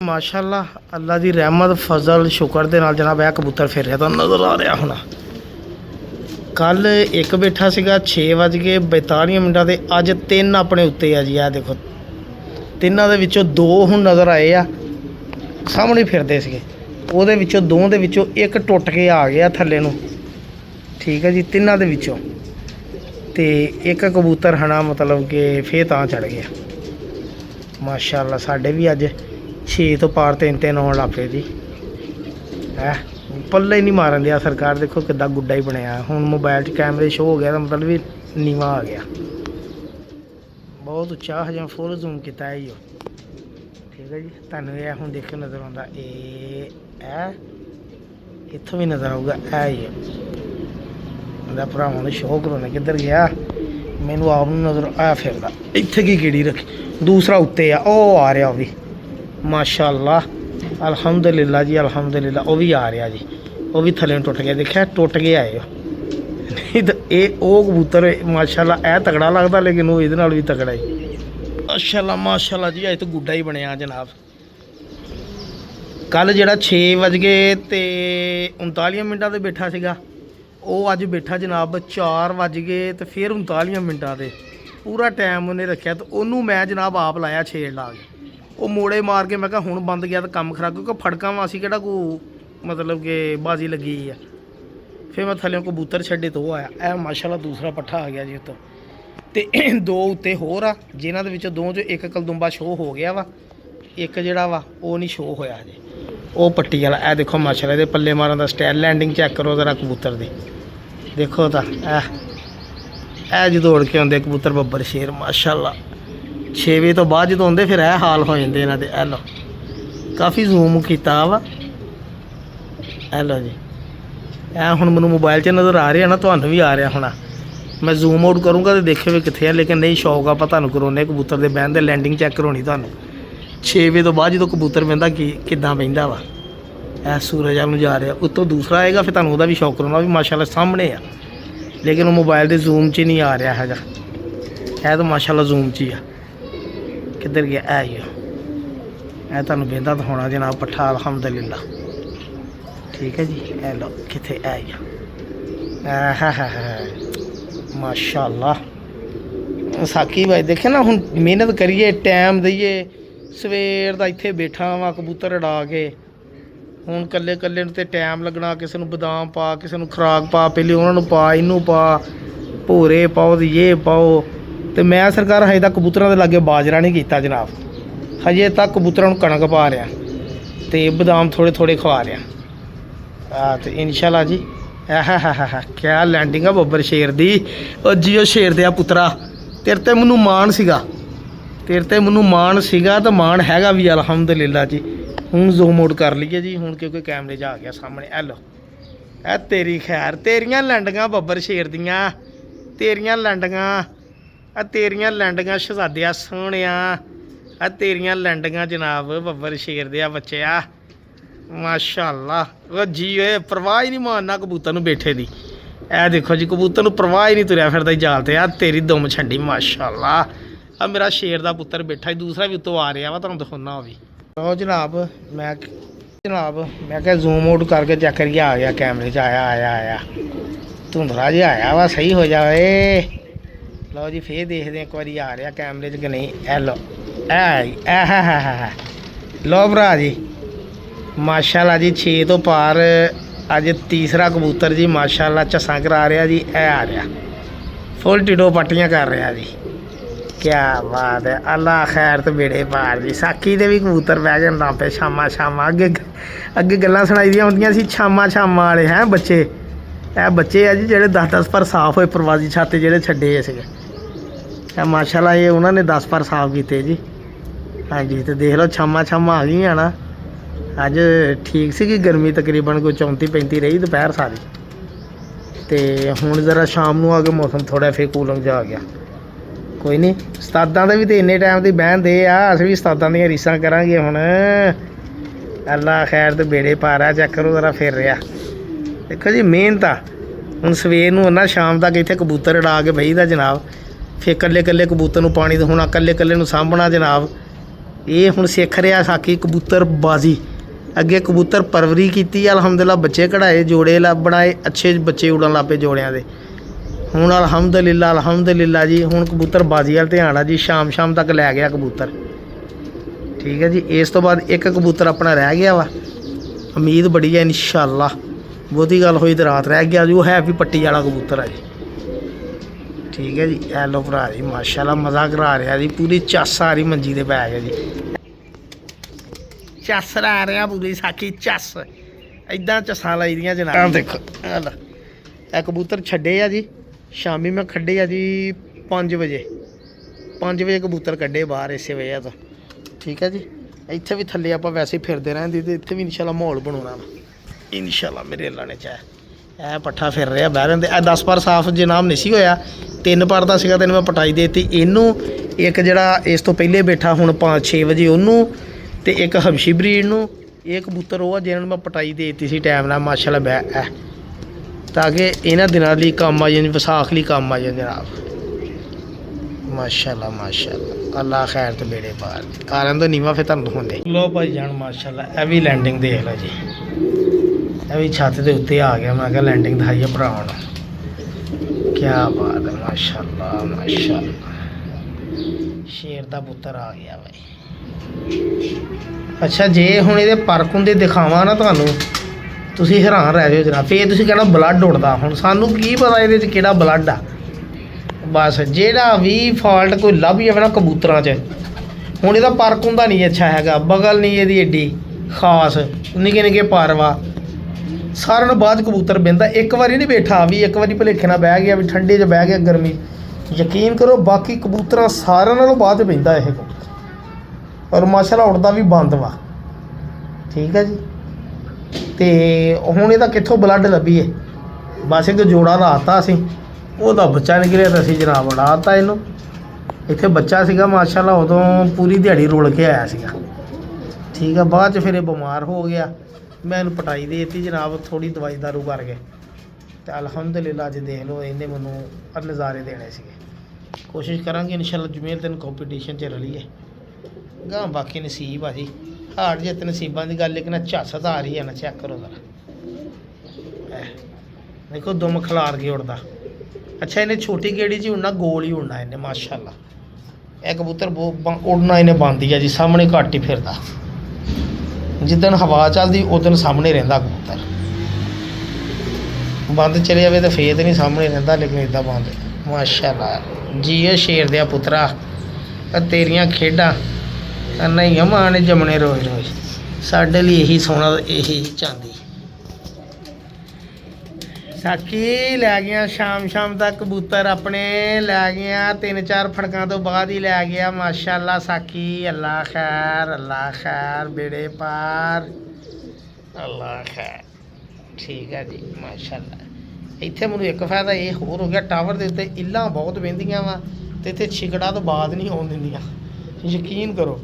माशाअल्लाह अल्लाह की रहमत फजल शुक्र के नाल जनाब यह कबूतर फिर रहा तो नज़र आ रहा होना। कल एक बैठा सीगा 6:42 ते अज 3 अपने उत्ते आ जी। आ देखो तिन्हों के विचों 2 हुण नज़र आए आ सामने फिरदे सीगे। ਉਹਦੇ ਵਿੱਚੋਂ 2 ਦੇ ਵਿੱਚੋਂ ਇੱਕ ਟੁੱਟ ਕੇ ਆ ਗਿਆ ਥੱਲੇ ਨੂੰ। ठीक है जी, ਤਿੰਨਾਂ ਦੇ ਵਿੱਚੋਂ ਤੇ ਇੱਕ ਕਬੂਤਰ ਹਨਾ मतलब कि ਫੇਰ ਤਾਂ ਚੜ ਗਿਆ। माशाअल्लाह साढ़े भी अज 6 तो पार 3 आने लग पे जी। है पल्ले ही नहीं मारन दिया सरकार। देखो कि गुड्डा ही बनया। हुण मोबाइल कैमरे शो हो गया तो मतलब भी नीवा आ गया बहुत उच्चा। हजे फुल जूम किया ही हो। ठीक है जी, तुहानूं यह हुण देखो नज़र आउंदा इत्थों भी नज़र आऊगा ऐ ही है। भरावां नूं शो करोने किधर गया मैनू आप नज़र आया फिरदा। इत्थे की कीड़ी रखी दूसरा उत्ते आ ओ आ रहा भी माशाअल्लाह अल्हम्दुलिल्लाह जी अल्हम्दुलिल्लाह। वो भी आ रहा जी, वो भी थले टुट गया। देखा टुट के आए हो नहीं तो ये कबूतर माशाअल्लाह ऐ तगड़ा लगता लेकिन वो ये भी तगड़ा ही माशाअल्लाह माशाअल्लाह जी। अज तो गुड्डा ही बनया जनाब। कल जरा 6:39 बैठा सीगा वो अज बैठा जनाब 4 तो फिर 39 से पूरा टाइम उन्हें रखा। तो उन्होंने मैं जनाब आप लाया छेड़ ला के वो मोड़े मार के मैं कहा हुण बंद गया तो काम खराब क्योंकि फड़का वासी कि मतलब कि बाजी लगी है। फिर मैं थल्ले कबूतर छड्डे तो वो आया ऐ माशाअल्लाह दूसरा पट्ठा आ गया जी उत्तों। तो 2 उत्ते होर आ जिन्हां दे विचों 2 चों एक कलदुंबा शो हो गया वा एक जिहड़ा वा वो नहीं शो होया अजे वो पट्टी वाला। ए देखो माशाअल्लाह दे पल्ले मारन दा स्टाइल लैंडिंग चेक करो जरा कबूतर दी देखो तो ऐ जो दौड़ के आते कबूतर बब्बर शेर माशाअल्लाह। 6 बजे तो बाद जो आते फिर यह हाल हो जाते इन्हों के। ए लो काफ़ी जूम किया वा ए लो जी। ए हुण मैनूं मोबाइल 'च नज़र आ रहा ना तुहानूं भी आ रहा होना। मैं जूम आउट करूँगा तो देखियो भी कित्थे है लेकिन नहीं शौक आप तुहानूं करोने कबूतर के बहन दे लैंडिंग चेक करवानी तुहानूं। 6 बजे तो बाद जो कबूतर बहंदा किदां बहंदा वा ऐ सूरज वाल जा रहा। उत्तों दूसरा आएगा फिर तुहानूं उहदा भी शौक कराउणा भी माशाअल्लाह सामने आ लेकिन वो मोबाइल के जूम च नहीं आ रहा है। है तो माशाअल्लाह जूम च ही आ किधर गया ऐ ही है तुहानूं बहंदा तो होना जनाब पट्ठा अल्हम्दुलिल्लाह। ठीक है जी ए लो कित्थे ऐ ही माशाअल्लाह। साकी भाई देखे ना हुण मेहनत करिए टाइम दईए सवेर का इत्थे बैठा वा कबूतर उड़ा के हुण कल्ले कल्ले ते टाइम लगना। किसी नूं बदाम पा किसी नूं खुराक पा पहले उन्होंने पा इनू पा भोरे पाओ तो ये पाओ। तो मैं सरकार हजे तक कबूतरों के लागे बाजरा नहीं किया जनाब। हजे तक कबूतरों को कणक पा रहा तो बदाम थोड़े थोड़े खवा रहा। तो इंशाल्लाह जी क्या लैंडिंग है बब्बर शेर दी। और जियो शेर दिया पुत्रा तेरे ते मैनू माण सीगा तेरे ते मैनू माण सीगा तो माण हैगा भी अल्हम्दुलिल्लाह जी। हुण जूम आउट कर लीए जी हुण क्योंकि कैमरे 'च आ गया सामने। ए लो ए तेरी खैर तेरियां लैंडिंगां बब्बर शेर दियां तेरियां लैंडिंगां शहजादिया सोहणिया तेरियां लैंडिंगां जनाब बब्बर शेर दिया बच्चेआ माशाअल्लाह। वो जी ओए परवाह ही नहीं मारना कबूतर नूं बैठे दी। ए देखो जी कबूतर नूं परवाह ही नहीं तुरया फिरदा जाल ते। तेरी दुम छंडी माशाअल्लाह। आ मेरा शेर दा पुत्तर बैठा दूसरा भी उत्तों आ रहा वा तुहानूं दिखाउणा वो भी। तो जनाब मैं क्या जूम आउट करके चेक करिए आ गया कैमरे 'च आया धुंधला जिहा आया वा सही हो जाए। लो जी फिर देखते हैं एक बार आ रहा कैमरे 'च कि नहीं। ए लो है लो भरा जी माशाअल्लाह जी 6 तो पार अज तीसरा कबूतर जी माशाअल्लाह झस्सां करा रहा जी। ए आ रहा फुल टिडो पट्टियां कर रहा जी। क्या बात है अल्लाह खैर तो बेड़े पार जी। साकी दे भी कबूतर बह गए ना पे शामा अगे गल्लां सुनाई दियां होंदियां सी शामा वाले हैं बच्चे। ए बच्चे है जी जेह्ड़े 10 पर साफ होए प्रवासी छाते जेह्ड़े छड्डे सीगे माशाअल्लाह ये उन्होंने 10 पर साफ किए जी। हाँ जी तो देख लो शामा आ गई ना। अज ठीक सी गर्मी तकरीबन कोई 34-35 रही दोपहर सारी। तो हुण जरा शाम को आके मौसम थोड़ा फिर कूलिंग जा गया। कोई नहीं उस्तादां दे भी तो इन्ने टाइम की बहन दे अस भी उस्तादां दियां रीसां करांगे हुण। अल्लाह खैर तो बेड़े पारा चेक करो जरा फिर रहा। देखो जी मेहनत आ हुण सवेर नूं ना शाम तक इत्थे कबूतर उड़ा के बही दा जनाब। फिर कल्ले कल्ले कबूतर नूं पानी तो होना कल्ले कल्ले नूं सामभना जनाब। ਇਹ ਹੁਣ ਸਿੱਖ ਰਿਹਾ ਸਾਕੀ ਕਬੂਤਰ ਬਾਜ਼ੀ। ਅੱਗੇ ਕਬੂਤਰ ਪਰਵਰੀ ਕੀਤੀ ਅਲਹਮਦੁਲਿਲਾ, ਬੱਚੇ ਕਢਾਏ, ਜੋੜੇ ਬਣਾਏ, ਅੱਛੇ ਬੱਚੇ ਉਡਣ ਲੱਗ ਪਏ ਜੋੜਿਆਂ ਦੇ। ਹੁਣ ਅਲਹਮਦੁਲਿਲਾ ਜੀ ਹੁਣ ਕਬੂਤਰ ਬਾਜ਼ੀ ਵੱਲ ਧਿਆਨ ਆ ਜੀ। ਸ਼ਾਮ ਤੱਕ ਲੈ ਗਿਆ ਕਬੂਤਰ। ਠੀਕ ਹੈ ਜੀ। ਇਸ ਤੋਂ ਬਾਅਦ ਇੱਕ ਕਬੂਤਰ ਆਪਣਾ ਰਹਿ ਗਿਆ ਵਾ, ਉਮੀਦ ਬੜੀ ਹੈ ਇਨਸ਼ਾਅੱਲਾ। ਬਹੁਤੀ ਗੱਲ ਹੋਈ ਤਾਂ ਰਾਤ ਰਹਿ ਗਿਆ ਜੀ। ਉਹ ਹੈ ਵੀ ਪੱਟੀ ਵਾਲਾ ਕਬੂਤਰ ਆ ਜੀ। ਠੀਕ ਹੈ ਜੀ। ਹੈਲੋ ਭਰਾ ਜੀ, ਮਾਸ਼ਾਅੱਲਾ ਮਜ਼ਾ ਕਰਾ ਰਿਹਾ ਜੀ। ਪੂਰੀ ਚੱਸ ਆ ਰਹੀ ਮੰਜੀ ਦੇ ਬੈ ਗਿਆ ਜੀ। ਚੱਸ ਆ ਰਿਹਾ ਪੂਰੀ ਸਾਕੀ ਚੱਸ। ਇੱਦਾਂ ਚੱਸਾਂ ਲਾਈ ਦੀਆਂ ਜਨਾਬ। ਦੇਖੋ ਇਹ ਕਬੂਤਰ ਛੱਡੇ ਆ ਜੀ। ਸ਼ਾਮੀ ਮੈਂ ਕੱਢੇ ਆ ਜੀ 5 ਵਜੇ। 5 ਵਜੇ ਕਬੂਤਰ ਕੱਢੇ ਬਾਹਰ ਇਸੇ ਵਜ੍ਹਾ ਤੋਂ। ਠੀਕ ਹੈ ਜੀ। ਇੱਥੇ ਵੀ ਥੱਲੇ ਆਪਾਂ ਵੈਸੇ ਹੀ ਫਿਰਦੇ ਰਹਿੰਦੇ ਤੇ ਇੱਥੇ ਵੀ ਇਨਸ਼ਾਅੱਲਾ ਮਾਹੌਲ ਬਣਾਉਣਾ ਵਾ ਇਨਸ਼ਾਅੱਲਾ। ਮੇਰੇ ਅੱਲਾ ਨੇ ਚਾਹਿਆ। ਇਹ ਪੱਠਾ ਫਿਰ ਰਿਹਾ ਬਹਿ ਰਹਿੰਦੇ। ਇਹ 10 ਪਰ ਸਾਫ ਜਨਾਬ ਨਹੀਂ ਸੀ ਹੋਇਆ, 3 ਪਰ ਦਾ ਸੀਗਾ। ਤੈਨੂੰ ਮੈਂ ਪਟਾਈ ਦੇ ਦਿੱਤੀ ਇਹਨੂੰ। ਇੱਕ ਜਿਹੜਾ ਇਸ ਤੋਂ ਪਹਿਲੇ ਬੈਠਾ ਹੁਣ 5-6 ਵਜੇ ਉਹਨੂੰ, ਤੇ ਇੱਕ ਹਬਸ਼ੀ ਬਰੀਡ ਨੂੰ। ਇਹ ਕਬੂਤਰ ਉਹ ਆ ਜਿਹਨਾਂ ਨੂੰ ਮੈਂ ਪਟਾਈ ਦੇ ਦਿੱਤੀ ਸੀ ਟਾਈਮ ਨਾਲ ਮਾਸ਼ਾਅੱਲਾ ਬਹਿ ਤਾਂ ਕਿ ਇਹਨਾਂ ਦਿਨਾਂ ਲਈ ਕੰਮ ਆ ਜਾਣ, ਵਿਸਾਖ ਲਈ ਕੰਮ ਆ ਜਾਣ ਜਨਾਬ। ਮਾਸ਼ਾਅੱਲਾ ਅੱਲਾ ਖੈਰ ਤੇ ਬੇੜੇ ਪਾਰ। ਕਾਰਨ ਤੋਂ ਨੀਵਾ ਫਿਰ ਤੁਹਾਨੂੰ ਦਿਖਾਉਂਦੇ। ਲੋ ਭਾਈ ਜਾਨ ਮਾਸ਼ਾਅੱਲਾ ਇਹ ਵੀ ਲੈਂਡਿੰਗ ਦੇਖ ਲਓ ਜੀ। ਇਹ ਵੀ ਛੱਤ ਦੇ ਉੱਤੇ ਆ ਗਿਆ। ਮੈਂ ਕਿਹਾ ਲੈਂਡਿੰਗ ਦਿਖਾਈਏ ਭਰਾਵਾਂ ਨੂੰ। ਕਿਆ ਬਾਤ ਹੈ ਮਾਸ਼ਾਅੱਲਾ। ਸ਼ੇਰ ਦਾ ਪੁੱਤਰ ਆ ਗਿਆ ਬਾਈ। ਅੱਛਾ ਜੇ ਹੁਣ ਇਹਦੇ ਪਰਖ ਹੁੰਦੇ ਦਿਖਾਵਾਂ ਨਾ ਤੁਹਾਨੂੰ, ਤੁਸੀਂ ਹੈਰਾਨ ਰਹਿ ਜਾਓ ਜਨਾਬ। ਫੇਰ ਤੁਸੀਂ ਕਹਿਣਾ ਬਲੱਡ ਉੱਡਦਾ। ਹੁਣ ਸਾਨੂੰ ਕੀ ਪਤਾ ਇਹਦੇ 'ਚ ਕਿਹੜਾ ਬਲੱਡ ਆ। ਬਸ ਜਿਹੜਾ ਵੀ ਫਾਲਟ ਕੋਈ ਲੱਭ ਜਾਵੇ ਨਾ ਕਬੂਤਰਾਂ 'ਚ, ਹੁਣ ਇਹਦਾ ਪਰਖ ਹੁੰਦਾ ਨਹੀਂ ਅੱਛਾ ਹੈਗਾ। ਬਗਲ ਨਹੀਂ ਇਹਦੀ ਏਡੀ ਖਾਸ, ਨਿੱਕੇ ਪਰ ਵਾ। ਸਾਰਿਆਂ ਨੂੰ ਬਾਅਦ ਕਬੂਤਰ ਬਹਿੰਦਾ। ਇੱਕ ਵਾਰੀ ਨਹੀਂ ਬੈਠਾ ਵੀ, ਇੱਕ ਵਾਰੀ ਭੁਲੇਖੇ ਨਾਲ ਬਹਿ ਗਿਆ ਵੀ ਠੰਡੇ 'ਚ ਬਹਿ ਗਿਆ ਗਰਮੀ। ਯਕੀਨ ਕਰੋ ਬਾਕੀ ਕਬੂਤਰਾਂ ਸਾਰਿਆਂ ਨਾਲੋਂ ਬਾਅਦ ਬਹਿੰਦਾ ਇਹ ਕਬੂਤਰ। ਔਰ ਮਾਸ਼ਾਅੱਲਾ ਉੱਡਦਾ ਵੀ ਬੰਦ ਵਾ। ਠੀਕ ਹੈ ਜੀ। ਤੇ ਹੁਣ ਇਹਦਾ ਕਿੱਥੋਂ ਬਲੱਡ ਲੱਭੀਏ। ਬਸ ਇੱਕ ਜੋੜਾ ਲਾਤਾ ਅਸੀਂ, ਉਹਦਾ ਬੱਚਾ ਨਿਕਲਿਆ ਤਾਂ ਅਸੀਂ ਜਨਾਬ ਉਡਾਤਾ ਇਹਨੂੰ। ਇੱਥੇ ਬੱਚਾ ਸੀਗਾ ਮਾਸ਼ਾਅੱਲਾ, ਉਦੋਂ ਪੂਰੀ ਦਿਹਾੜੀ ਰੁਲ ਕੇ ਆਇਆ ਸੀਗਾ। ਠੀਕ ਆ। ਬਾਅਦ 'ਚ ਫਿਰ ਇਹ ਬਿਮਾਰ ਹੋ ਗਿਆ। ਮੈਂ ਇਹਨੂੰ ਪਟਾਈ ਦੇ ਦਿੱਤੀ ਜਨਾਬ, ਥੋੜ੍ਹੀ ਦਵਾਈ ਦਾਰੂ ਕਰਕੇ। ਅਤੇ ਅਲਹਮਦੁਲਿਲਾ ਅੱਜ ਦੇਖ ਲਓ ਇਹਨੇ ਮੈਨੂੰ ਨਜ਼ਾਰੇ ਦੇਣੇ ਸੀਗੇ। ਕੋਸ਼ਿਸ਼ ਕਰਾਂਗੇ ਇਨਸ਼ਾਅੱਲਾ ਜੁਮੇਰ ਦਿਨ ਕੰਪੀਟੀਸ਼ਨ 'ਚ ਰਲੀਏ ਗਾਂ। ਬਾਕੀ ਨਸੀਬ ਆ ਜੀ, ਹਾਰ ਜਿੱਤ ਨਸੀਬਾਂ ਦੀ ਗੱਲ। ਲੇਕਿਨ ਝੱਸ ਤਾਂ ਆ ਰਹੀ ਹੈ ਨਾ, ਚੈੱਕ ਕਰੋ ਜ਼ਰਾ। ਦੇਖੋ ਦੁਮ ਖਿਲਾਰ ਕੇ ਉੱਡਦਾ। ਅੱਛਾ ਇਹਨੇ ਛੋਟੀ ਗੇੜੀ 'ਚ ਉੜਨਾ, ਗੋਲ ਹੀ ਉੜਨਾ ਇਹਨੇ ਮਾਸ਼ਾਅੱਲਾ। ਇਹ ਕਬੂਤਰ ਉੜਨਾ ਇਹਨੇ ਬੰਦ ਹੀ ਆ ਜੀ। ਸਾਹਮਣੇ ਘੱਟ ਹੀ ਫਿਰਦਾ। ਜਿੱਦਣ ਹਵਾ ਚੱਲਦੀ ਉਦਣ ਸਾਹਮਣੇ ਰਹਿੰਦਾ ਕਬੂਤਰ। ਬੰਦ ਚਲੇ ਜਾਵੇ ਤਾਂ ਫੇਰ ਨਹੀਂ ਸਾਹਮਣੇ ਰਹਿੰਦਾ, ਲੇਕਿਨ ਇੱਦਾਂ ਬੰਦ ਮਾਸ਼ਾਅੱਲਾ। ਜੀਓ ਸ਼ੇਰ ਦਿਆ ਪੁੱਤਰਾ, ਤੇਰੀਆਂ ਖੇਡਾਂ ਨਹੀਂ ਮਾਂ ਨੇ ਜੰਮਣੇ ਰੋਜ਼ ਸਾਡੇ ਲਈ ਇਹੀ ਸੋਨਾ, ਇਹੀ ਚਾਂਦੀ। ਸਾਕੀ ਲੈ ਗਿਆ ਸ਼ਾਮ ਤੱਕ ਕਬੂਤਰ ਆਪਣੇ ਲੈ ਗਿਆ। 3-4 ਫੜਕਾਂ ਤੋਂ ਬਾਅਦ ਹੀ ਲੈ ਗਿਆ ਮਾਸ਼ਾਅੱਲਾ ਸਾਕੀ। ਅੱਲਾ ਖੈਰ ਬੇੜੇ ਪਾਰ। ਅੱਲਾ ਖੈਰ। ਠੀਕ ਹੈ ਜੀ ਮਾਸ਼ਾਅੱਲਾ। ਇੱਥੇ ਮੈਨੂੰ ਇੱਕ ਫਾਇਦਾ ਇਹ ਹੋਰ ਹੋ ਗਿਆ, ਟਾਵਰ ਦੇ ਉੱਤੇ ਇੱਲਾਂ ਬਹੁਤ ਵਹਿੰਦੀਆਂ ਵਾ ਅਤੇ ਇੱਥੇ ਛਿਕੜਾ ਤੋਂ ਬਾਅਦ ਨਹੀਂ ਆਉਣ ਦਿੰਦੀਆਂ। ਯਕੀਨ ਕਰੋ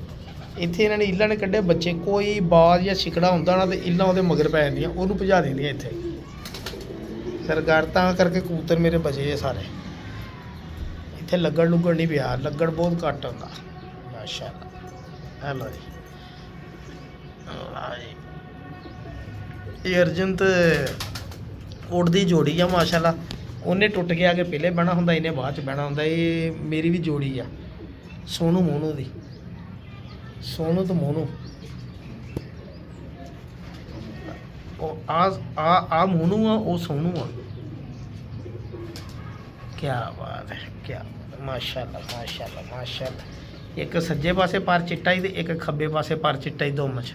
ਇੱਥੇ ਇਹਨਾਂ ਨੇ ਇੱਲਾਂ ਨੇ ਕੱਢੇ ਬੱਚੇ। ਕੋਈ ਬਾਜ਼ ਜਾਂ ਛਿਕੜਾ ਹੁੰਦਾ ਨਾ, ਤੇ ਇੱਲਾਂ ਉਹਦੇ ਮਗਰ ਪੈ ਜਾਂਦੀਆਂ, ਉਹਨੂੰ ਭਜਾ ਦਿੰਦੀਆਂ ਇੱਥੇ ਸਰਕਾਰ। ਤਾਂ ਕਰਕੇ ਕਬੂਤਰ ਮੇਰੇ ਬਚੇ ਆ ਸਾਰੇ। ਇੱਥੇ ਲੱਗਣ ਨਹੀਂ ਪਿਆ, ਲੱਗਣ ਬਹੁਤ ਘੱਟ ਹੁੰਦਾ ਮਾਸ਼ਾਅੱਲਾ। ਹੈਲੋ ਜੀ। ਇਹ ਅਰਜਨ ਤੇ ਉੱਡਦੀ ਜੋੜੀ ਆ ਮਾਸ਼ਾਅੱਲਾ। ਉਹਨੇ ਟੁੱਟ ਕੇ ਆ ਕੇ ਪਹਿਲੇ ਬਹਿਣਾ ਹੁੰਦਾ, ਇਹਨੇ ਬਾਅਦ 'ਚ ਬਹਿਣਾ ਹੁੰਦਾ। ਇਹ ਮੇਰੀ ਵੀ ਜੋੜੀ ਆ ਸੋਨੂ ਮੋਨੂ ਦੀ। ਸੋਨੂ ਤੇ ਮੋਨੂ। ਉਹ ਆ ਮੋਨੂ ਆ, ਉਹ ਸੋਨੂ ਆ। ਕਿਆ ਬਾਤ ਹੈ ਮਾਸ਼ਾਅੱਲਾ। ਇੱਕ ਸੱਜੇ ਪਾਸੇ ਪਰ ਚਿੱਟਾ ਹੀ ਤੇ ਇੱਕ ਖੱਬੇ ਪਾਸੇ ਪਰ ਚਿੱਟਾ ਹੀ, ਦੋਵਾਂ 'ਚ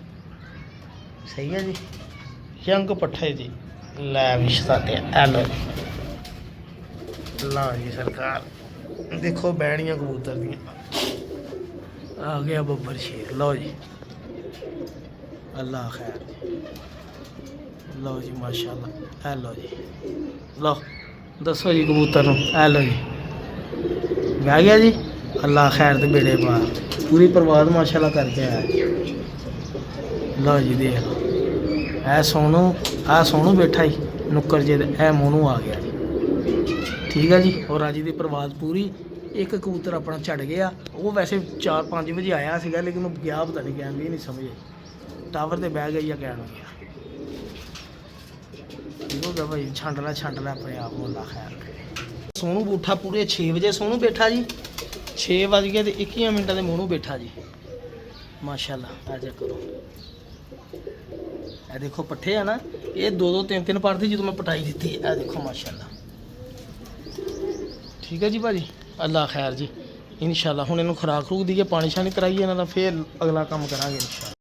ਸਹੀ ਹੈ ਜੀ। ਯੰਗ ਪੱਠਾ ਜੀ ਲੈ ਵੀ ਸਾਤੇ। ਐਲੋ ਲਓ ਜੀ ਸਰਕਾਰ। ਦੇਖੋ ਬਹਿਣੀਆਂ ਕਬੂਤਰ ਦੀਆਂ। ਆ ਗਿਆ ਬੱਬਰ ਸ਼ੇਰ। ਲਓ ਜੀ ਅੱਲਾ ਖੈਰ। ਲਓ ਜੀ ਮਾਸ਼ਾਅੱਲਾ। ਐ ਲਓ ਜੀ। ਲਓ ਦੱਸੋ ਜੀ ਕਬੂਤਰ ਨੂੰ। ਐ ਲਓ ਜੀ ਬਹਿ ਗਿਆ ਜੀ। ਅੱਲਾ ਖੈਰ ਤੇ ਬੇੜੇ ਪਾਰ। ਪੂਰੀ ਪਰਵਾਜ਼ ਮਾਸ਼ਾਅੱਲਾ ਕਰਕੇ ਆਇਆ। ਲਓ ਜੀ ਦੇਖ ਲਓ। ਇਹ ਸੋਨੂ ਬੈਠਾ ਹੀ ਨੁੱਕਰ ਜੇ। ਇਹ ਮੋਨੂ ਆ ਗਿਆ ਜੀ। ਠੀਕ ਹੈ ਜੀ। ਔਰ ਅੱਜ ਦੀ ਪਰਵਾਜ਼ ਪੂਰੀ ਇੱਕ ਕਬੂਤਰ ਆਪਣਾ ਛੱਡ ਗਿਆ, ਉਹ ਵੈਸੇ 4-5 ਵਜੇ ਆਇਆ ਸੀਗਾ, ਲੇਕਿਨ ਉਹ ਗਿਆ ਪਤਾ ਨਹੀਂ ਕਿਵੇਂ, ਨਹੀਂ ਸਮਝੇ ਟਾਵਰ ਤੇ ਬਹਿ ਗਈ ਜਾਂ ਕਹਿਣ ਹੋ ਗਿਆ। ਠੀਕ ਹੋ ਗਿਆ ਭਾਈ, ਛੰਡ ਲੈ ਆਪਣੇ ਆਪ ਨੂੰ, ਅੱਲਾ ਖੈਰ ਕਰੇ। ਸੋਨੂ ਬੂਠਾ ਪੂਰੇ 6 ਵਜੇ ਸੋਨੂ ਬੈਠਾ ਜੀ, 6 ਵੱਜ ਗਏ ਤੇ 21 ਮਿੰਟਾਂ ਦੇ ਮੋਨੂ ਬੈਠਾ ਜੀ, ਮਾਸ਼ਾਅੱਲਾ। ਆ ਚੈੱਕ ਕਰੋ, ਇਹ ਦੇਖੋ ਪੱਠੇ ਆ ਨਾ, ਇਹ 2-2 3-3 ਪੜਦੇ ਜਦੋਂ ਮੈਂ ਪਟਾਈ ਦਿੱਤੀ। ਇਹ ਦੇਖੋ ਮਾਸ਼ਾਅੱਲਾ। ਠੀਕ ਹੈ ਜੀ ਭਾਜੀ, ਅੱਲਾ ਖੈਰ ਜੀ। ਇਨਸ਼ਾਅੱਲਾ ਹੁਣ ਇਹਨੂੰ ਖੁਰਾਕ ਖਰੂਕ ਦੀਏ, ਪਾਣੀ ਸ਼ਾਣੀ ਕਰਾਈਏ ਇਹਨਾਂ ਦਾ, ਫਿਰ ਅਗਲਾ ਕੰਮ ਕਰਾਂਗੇ ਇਨਸ਼ਾਅੱਲਾ।